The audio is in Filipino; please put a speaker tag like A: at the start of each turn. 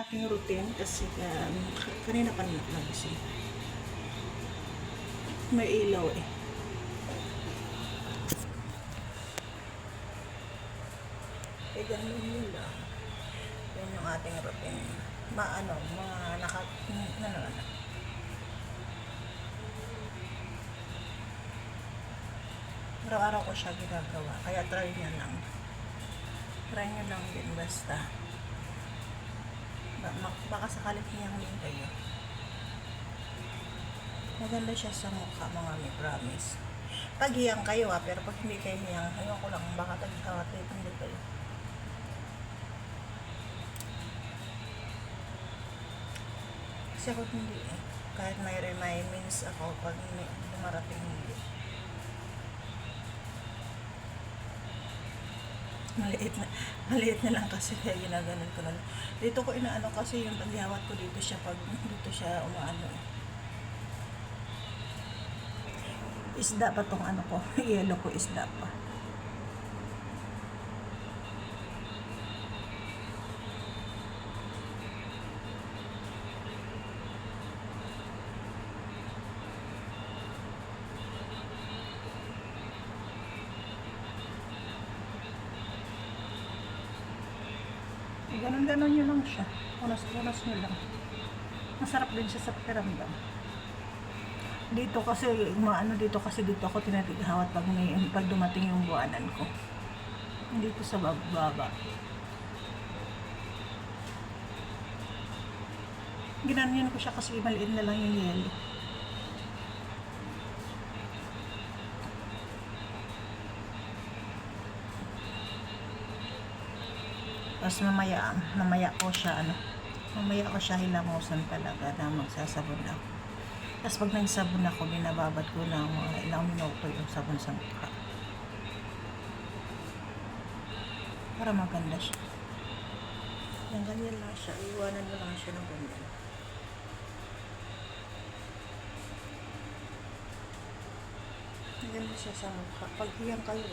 A: Aking routine kasi kanina pa nagising. May ilaw eh. Eh, ganun yun lang. Yan yung ating routine. Mga araw-araw ko siya ginagawa. Kaya try nyo lang. Try nyo lang din basta. Baka sakalit niyang din kayo. Maganda siya sa mukha, mga may promise. Pag hiyang kayo pero pag hindi kayo hiyang, ayaw ko lang, baka tag-awat hindi kayo. Kasi ako hindi eh. Kahit may reminders ako pag dumarating hindi. Maliit na lang kasi kaya ginaganon ko na lang. Dito ko inaano kasi yung paghihawat ko dito siya umaano eh. Isda pa tong ano ko, yellow ko isda pa. Ganon-ganon nyo lang siya. Unas-unas nyo lang. Masarap din siya sa pakiramdam. Dito kasi dito ako tinatighawat pag dumating yung buwanan ko. Dito sa baba. Ginanyan ko siya kasi maliit na lang yung yelo. Tapos mamaya ko siya hilamusan talaga na magsasabon ako. Tapos pag nagsabon ako, binababad ko ng mga ilang minuto yung sabon sa mukha. Para maganda siya. Yan, ganyan lang siya. Iwanan mo lang siya ng ganyan. Maganda siya sa mukha. Pag hiyang kayo